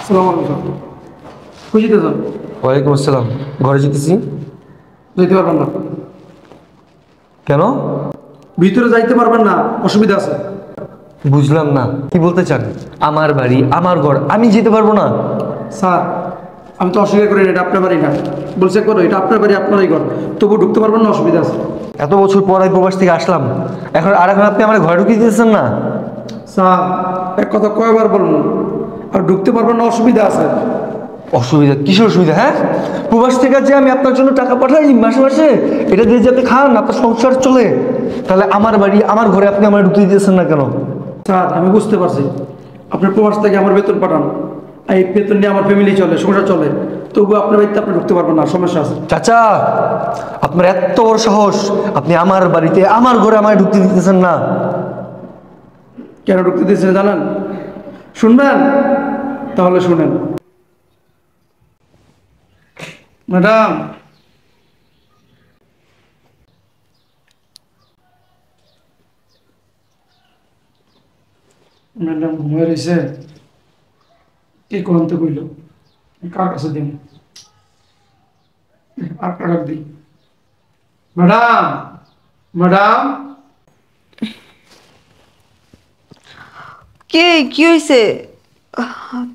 আসসালামু আলাইকুম। কই যেতেছেন? ওয়ালাইকুম আসসালাম। ঘরে যেতেছি। যাইতে পারবেন না। কেন? ভিতরে যাইতে পারবেন না, অসুবিধা আছে। বুঝলাম না কি বলতে চান। আমার বাড়ি, আমার ঘর, আমি যেতে পারবো না? স্যার, আমি তো অস্বীকার করি না, এটা আপনার বাড়ি না। বলছে করো, এটা আপনার বাড়ি, আপনারই ঘর। তবু ঢুকতে পারবেন না, অসুবিধা আছে। এত বছর পর এই প্রবাস থেকে আসলাম, এখন আপনি আমার ঘরে ঢুকিয়ে দিতেছেন না? স্যার, এক কথা কয়বার বলুন, আর ঢুকতে পারবেন না, অসুবিধা আছে। অসুবিধা? কিসের অসুবিধা? হ্যাঁ, প্রবাস থেকে যে আমি আপনার জন্য টাকা পাঠাই মাসে মাসে, এটা দিয়ে যে আপনি খান, আপনার সংসার চলে, তাহলে আমার বাড়ি, আমার ঘরে আপনি আমার ঢুকিয়ে দিতেছেন না কেন? স্যার, আমি বুঝতে পারছি আপনার প্রবাস থেকে আমার বেতন পাঠান, এই বেতন নিয়ে আমার ফ্যামিলি চলে, সংসার চলে। তবু আপনার বাড়িতে আপনি ঢুকতে পারবেন না, সমস্যা আছে। চাচা, আপনার এত বড় সাহস, আপনি আমার বাড়িতে, আমার ঘরে আমায় ঢুকতে দিতেছেন না? কেন ঢুকতে দিচ্ছেন জানেন? শুনবেন? তাহলে শুনেন। ম্যাডাম, ম্যাডাম ঘুমিয়ে রয়েছে। কে কোনতে কইল? কার কাছে দিন? আর কার দিই? ম্যাডাম, ম্যাডাম, কে? কি হয়েছে?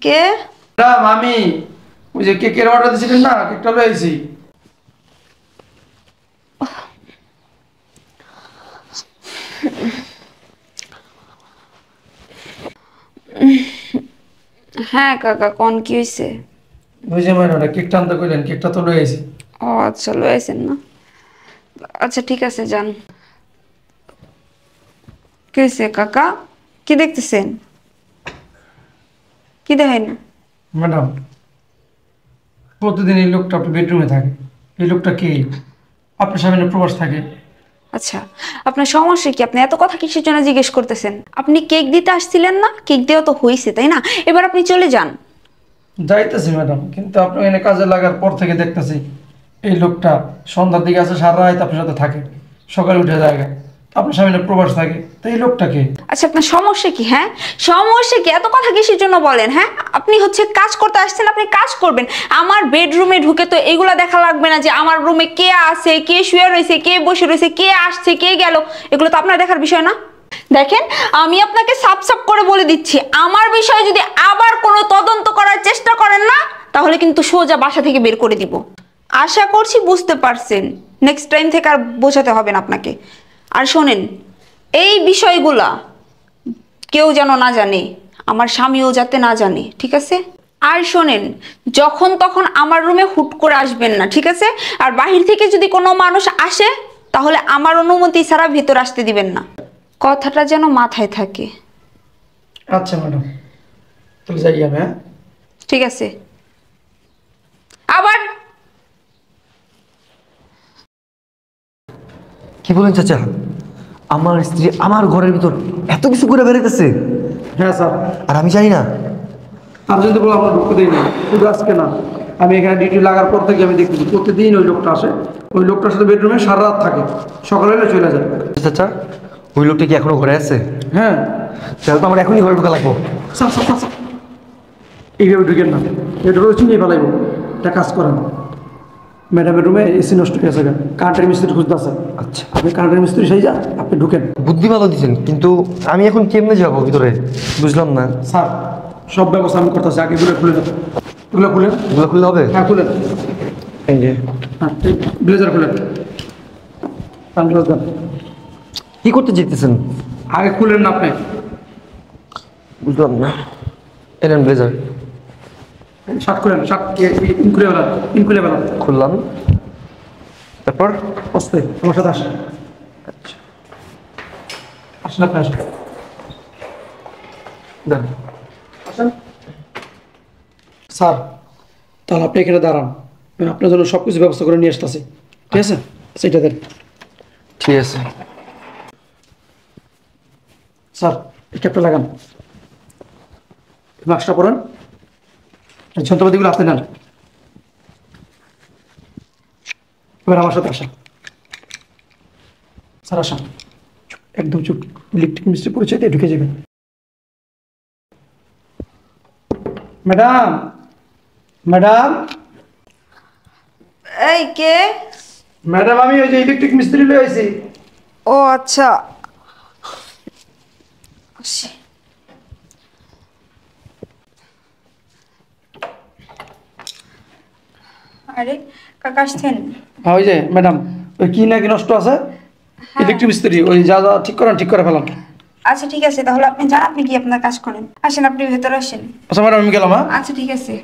কে? ম্যাডাম আমি ওই যে কেকের অর্ডার দিয়েছিলেন না, কেকটা লয়ে আইছি। হ্যাঁ কাকা, কোন কি হয়েছে? ওই যে ম্যাডাম কেকটা আনতে কইলেন, কেকটা তো লয়ে আইছি। ও আচ্ছা, লয়েছেন না? আচ্ছা ঠিক আছে, যান। কি হয়েছে কাকা? কি দেখতেছেন? কি দেখেন? ম্যাডাম, প্রতিদিন এই লোকটা আপনার বেডরুমে থাকে। এই লোকটা কে? আপনার সামনে প্রবাস থাকে। আচ্ছা, আপনার সমস্যা কি? আপনি এত কথা কিসের জন্য জিজ্ঞেস করতেছেন? আপনি কেক দিতে আসছিলেন না? কেক দেওয়া তো হয়েছে, তাই না? এবার আপনি চলে যান। যাইতেছি ম্যাডাম, কিন্তু আপনি এনে কাজে লাগার পর থেকে দেখতেছি এই লোকটা সন্ধ্যার দিকে আছে, সারা রাত আপনার সাথে থাকে, সকালে উঠে যায়। আপনার সামনে প্রবাস থাকে, তো এই লোকটাকে। আচ্ছা, আপনার সমস্যা কি? হ্যাঁ, সমস্যা কি? এত কথা কিসের জন্য বলেন? হ্যাঁ, আপনি হচ্ছে কাজ করতে আসছেন, আপনি কাজ করবেন। আমার বেডরুমে ঢুকে তো এগুলা দেখা লাগবে না যে আমার রুমে কে আছে, কে শুয়ে রয়েছে, কে বসে রয়েছে, কে আসছে, কে গেল। এগুলো তো আপনার দেখার বিষয় না। দেখেন, আমি আপনাকে সাপ সাপ করে বলে দিচ্ছি, আমার বিষয়ে যদি আবার কোনো তদন্ত করার চেষ্টা করেন না, তাহলে কিন্তু সোজা বাসা থেকে বের করে দিব। আশা করছি বুঝতে পারছেন। নেক্সট টাইম থেকে আর বোঝাতে হবে না আপনাকে। আর শোনেন, এই বিষয়গুলা কেউ যেন না জানে, আমার স্বামীও যাতে না জানে, ঠিক আছে? আর শোনেন, যখন তখন আমার রুমে হুট করে আসবেন না, ঠিক আছে? আর বাহির থেকে যদি কোনো মানুষ আসে, তাহলে আমার অনুমতি ছাড়া ভিতর আসতে দিবেন না। কথাটা যেন মাথায় থাকে। আচ্ছা ম্যাডাম, তাহলে যাই আমি। হ্যাঁ, ঠিক আছে। আবার কি বলেন চাচা? আমার স্ত্রী আমার ঘরের ভিতর এত কিছু করে বেড়াইতেছে, হ্যাঁ স্যার। আর আমি জানি না? আর যদি বলো আমরা ঢুকতে দিই না, শুধু আজকে না, আমি এখানে ডিউটি লাগার পর থেকে আমি দেখতেছি প্রতিদিন ওই লোকটা আসে, ওই লোকটার সাথে বেডরুমে সারা রাত থাকে, সকালে হলে চলে যায়। চাচা, ওই লোকটা কি এখনো ঘরে আছে? হ্যাঁ তাহলে তো আমার এখনই ঘরে ঢোকা লাগবো। স্যার, স্যার, স্যার, স্যার, এইভাবে ঢুকেন না, এটা রোজ চিনিয়ে ফেলাইব। একটা কাজ করেন, ম্যাডামের রুমে এসি নষ্ট হয়ে গেছে, কারেন্টের মিস্ত্রি খুঁজতে আছে। আচ্ছা, আপনি কারেন্টের মিস্ত্রি সেই যা, আপনি ঢুকেন। বুদ্ধি ভালো দিচ্ছেন, কিন্তু আমি এখন কেমনে যাবো ভিতরে? বুঝলাম না। স্যার, সব ব্যবস্থা আমি করতেছি, আগে এগুলো খুলে দেন। এগুলো খুলেন। এগুলো খুললে হবে? হ্যাঁ খুলেন। এই যে, হ্যাঁ, এই ব্লেজার খুলেন, সানগ্লাস দেন। কি করতে যেতেছেন? আগে খুলেন না আপনি। বুঝলাম না। এনেন ব্লেজার। শার্ট খুলেন, শার্ট ইনকুলে বেলান, ইনকুলে বেলান। খুললাম। তারপর আসতে আমার সাথে আসেন। আসেন, আপনি আসেন। দেন। আসেন স্যার, তাহলে আপনি এখানে দাঁড়ান, আমি আপনার জন্য সব কিছু ব্যবস্থা করে নিয়ে আসতেছি, ঠিক আছে? সেটা দেন। ঠিক আছে। স্যার, এই ক্যাপটা লাগান, মাস্কটা পরেন, এই যন্ত্রপাতিগুলো হাতে নেন। এবার আমার সাথে আসেন। স্যার আসেন, একদম চুপ, ইলেকট্রিক মিস্ত্রি পরিচয় দিয়ে ঢুকে যাবেন। ম্যাডাম, ম্যাডাম, এই কে? ম্যাডাম আমি ওই যে ইলেকট্রিক মিস্ত্রি লয়ে আইছি। ও আচ্ছা, আসি। আরে কাকা আসছেন? ওই যে ম্যাডাম, ওই কি না কি নষ্ট আছে, ইলেকট্রিক মিস্ত্রি ওই যা যা ঠিক করেন ঠিক করে ফেলান। আচ্ছা ঠিক আছে, তাহলে আপনি যান, আপনি কি আপনার কাজ করেন। আসেন, আপনি ভেতরে আসেন। আচ্ছা ম্যাডাম আমি গেলাম। হ্যাঁ আচ্ছা ঠিক আছে,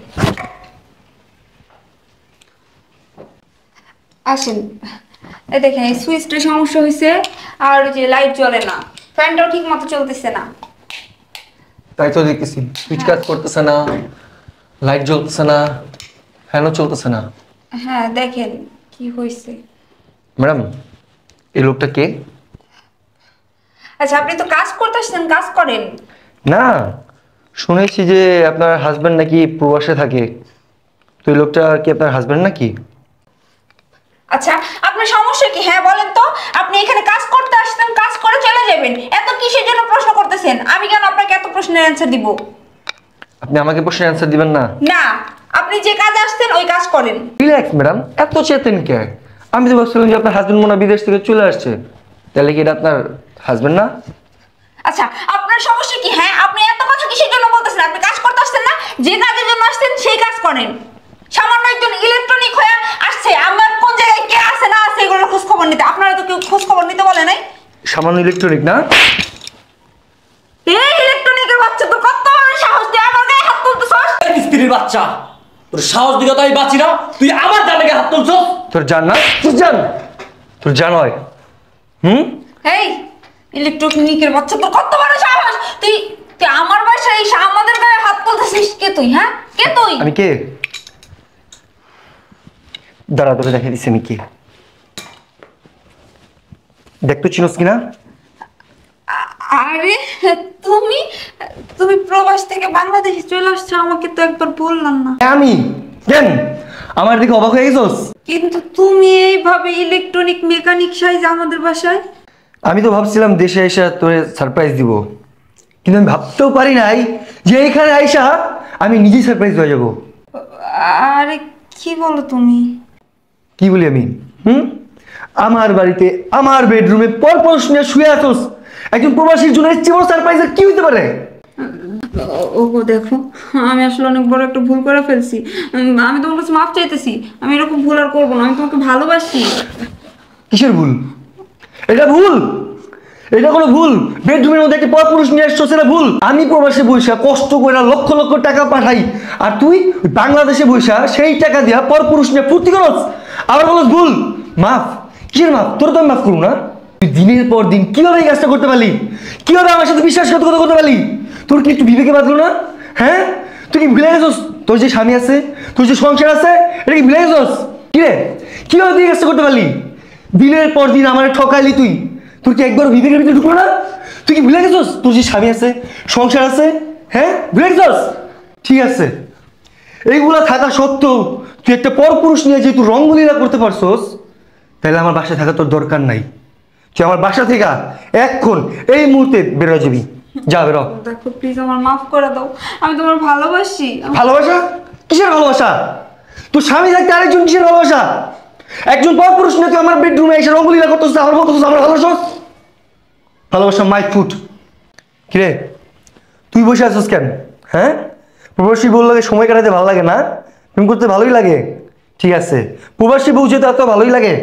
আসেন। এই দেখেন, এই সুইচটা সমস্যা হয়েছে, আর ওই যে লাইট জ্বলে না, ফ্যানটাও ঠিক মতো চলতেছে না। তাই তো দেখতেছি, সুইচ কাজ করতেছে না, লাইট জ্বলতেছে না, ফ্যানও চলতেছে না। হ্যাঁ দেখেন কি হয়েছে। ম্যাডাম, এই লোকটা কে? আচ্ছা আপনি তো কাজ করতে আসছেন, কাজ করেন। না, শুনেছি যে আপনার হাজবেন্ড নাকি প্রবাসে থাকে, তো এই লোকটা কি আপনার হাজবেন্ড নাকি? আচ্ছা আপনার সমস্যা কি হ্যাঁ বলেন তো? আপনি এখানে কাজ করতে আসছেন, কাজ করে চলে যাবেন, এত কিসের জন্য প্রশ্ন করতেছেন? আমি কেন আপনাকে এত প্রশ্নের অ্যান্সার দিব? আপনি আমাকে প্রশ্নের অ্যান্সার দিবেন না? না, আপনি যে কাজে আসছেন ওই কাজ করেন। রিল্যাক্স ম্যাডাম, এত চেতেন কে? আমি তো ভাবছিলাম যে আপনার হাজবেন্ড মনে হয় বিদেশ থেকে চলে আসছে, তাহলে কি এটা আপনার হাজবেন্ড না? আচ্ছা আপনার সমস্যা কি হ্যাঁ? আপনি এত কথা কিসের জন্য বলতেছেন? আপনি কাজ করতে আসছেন না, যে কাজের জন্য আসছেন সেই কাজ করেন। সামান্য একজন ইলেকট্রনিক হয়ে আসছে, আমার কোন জায়গায় কে আছে না আছে এগুলোর খোঁজ খবর নিতে। আপনারা তো কেউ খোঁজ খবর নিতে বলে নাই। সামান্য ইলেকট্রনিক না? এই ইলেকট্রনিকের বাচ্চা, তো কত বড় সাহস দিয়ে আমার গায়ে হাত তুলতেছস? স্ত্রীর বাচ্চা, তোর সাহস দিকে তো আমি বাঁচি না, তুই আমার জানাকে হাত তুলছ। তোর জান না? তোর জান, তোর জান হয়। এই ইলেকট্রনিকের বাচ্চা, তোর কত বড় সাহস? তুই তুই আমার বাসায় এসে আমাদের গায়ে হাত তুলতেছিস? কে তুই হ্যাঁ? কে তুই? আমি কে? দাঁড়া, তোকে দেখে দিচ্ছি আমি কে। দেখতো চিনোস কিনা? আরে তুমি তুমি প্রবাস থেকে বাংলাদেশে চলে আসছো, আমাকে তো একবার বললাম না। আমি কেন? আমার দিকে অবাক হয়ে গেছোস? কিন্তু তুমি এইভাবে ইলেকট্রনিক মেকানিক সাইজ আমাদের বাসায়। আমি তো ভাবছিলাম দেশে এসে তোরে সারপ্রাইজ দিব, কিন্তু আমি ভাবতেও পারি নাই যে এইখানে আইসা আমি নিজেই সারপ্রাইজ হয়ে যাব। আরে কি বলো তুমি? কি বলি আমি? আমার বাড়িতে আমার বেডরুমে পরপর শুনে শুয়ে আছোস, একজন প্রবাসীর জন্য এর চেয়ে বড় সারপ্রাইজ কি হতে পারে? ওগো দেখো, আমি আসলে অনেক বড় একটা ভুল করে ফেলছি। আমি তোমার কাছে মাফ চাইতেছি, আমি এরকম ভুল আর করবো না। আমি তোমাকে ভালোবাসি। কিসের ভুল? এটা ভুল? এটা কোনো ভুল? বেডরুমের মধ্যে একটা পরপুরুষ নিয়ে আসছো, সেটা ভুল? আমি প্রবাসে বৈশা কষ্ট করে লক্ষ লক্ষ টাকা পাঠাই, আর তুই বাংলাদেশে বৈশা সেই টাকা দিয়া পরপুরুষ নিয়ে ফুর্তি করস, আবার বলস ভুল? মাফ? কিসের মাফ? তোর তো আমি মাফ করবো না। তুই দিনের পর দিন কিভাবে এই কাজটা করতে পারলি? কিভাবে আমার সাথে বিশ্বাসঘাতকতা করতে পারলি? তোর কি একটু বিবেকে বাঁধলো না? হ্যাঁ, তুই কি ভুলে গেছস তোর যে স্বামী আছে, তোর যে সংসার আছে, এটা কি ভুলে গেছস? কি রে, কিভাবে তুই এই কাজটা করতে পারলি? দিনের পর দিন আমার ঠকাইলি তুই, তোর কি একবার বিবেকের ভিতরে ঢুকলো না? তুই কি ভুলে গেছস তোর যে স্বামী আছে, সংসার আছে? হ্যাঁ, ভুলে গেছস? ঠিক আছে, এইগুলা থাকা সত্ত্বেও তুই একটা পরপুরুষ নিয়ে যেহেতু রঙ্গলীলা করতে পারছস, তাহলে আমার বাসায় থাকা তোর দরকার নাই। তুই আমার বাসা থেকে এখন এই মুহূর্তে বেরো যাবি, যা বেরো। দেখো প্লিজ আমার মাফ করে দাও, আমি তোমার ভালোবাসি। ভালোবাসা? কিসের ভালোবাসা? তোর স্বামী থাকতে আরেকজন কিসের ভালোবাসা? একজন পরপুরুষ নিয়ে তুই আমার বেডরুমে এসে রঙ্গলীলা করতেছিস, আমার বলতেছিস আমার ভালোবাসা? ভালোবাসা মাই ফুট। কিরে, তুই বসে আছিস কেন? হ্যাঁ, প্রবাসী বউ লাগে সময় কাটাতে ভালো লাগে না? প্রেম করতে ভালোই লাগে, ঠিক আছে। প্রবাসী বউ যেতে এত ভালোই লাগে,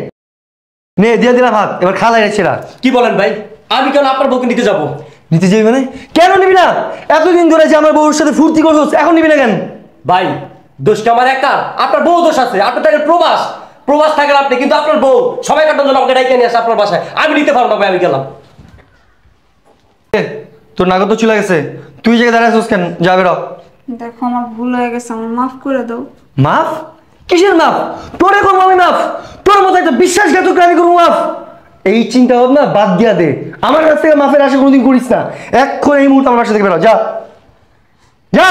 নে দিয়ে দিলাম হাত, এবার খালাই রে ছেড়া। কি বলেন ভাই? আমি কেন আপনার বউকে নিতে যাবো? নিতে যাবি মানে? কেন নিবি না? এতদিন ধরে যে আমার বউর সাথে ফুর্তি করছিস, এখন নিবি না কেন? ভাই, দোষটা আমার একা? আপনার বউ দোষ আছে। আপনার থাকেন প্রবাস, প্রবাস থাকেন আপনি, কিন্তু আপনার বউ সবাই কাটার জন্য আমাকে ডাইকে নিয়ে আসে আপনার বাসায়। আমি নিতে পারবো না ভাই, আমি গেলাম। তোর নাগত চলে গেছে, তুই জায়গায় দাঁড়ায় আছিস কেন? যা বেরো। দেখো আমার ভুল হয়ে গেছে, আমার মাফ করে দাও। মাফ? কিসের মাফ? তোরে করবো আমি মাফ? তোর মতো একটা বিশ্বাসঘাতক আমি করবো মাফ? এই চিন্তা ভাবনা বাদ দিয়া দে, আমার কাছ থেকে মাফের আশা কোনোদিন করিস না। এখন এই মুহূর্তে আমার বাসা থেকে বেরো, যা যা।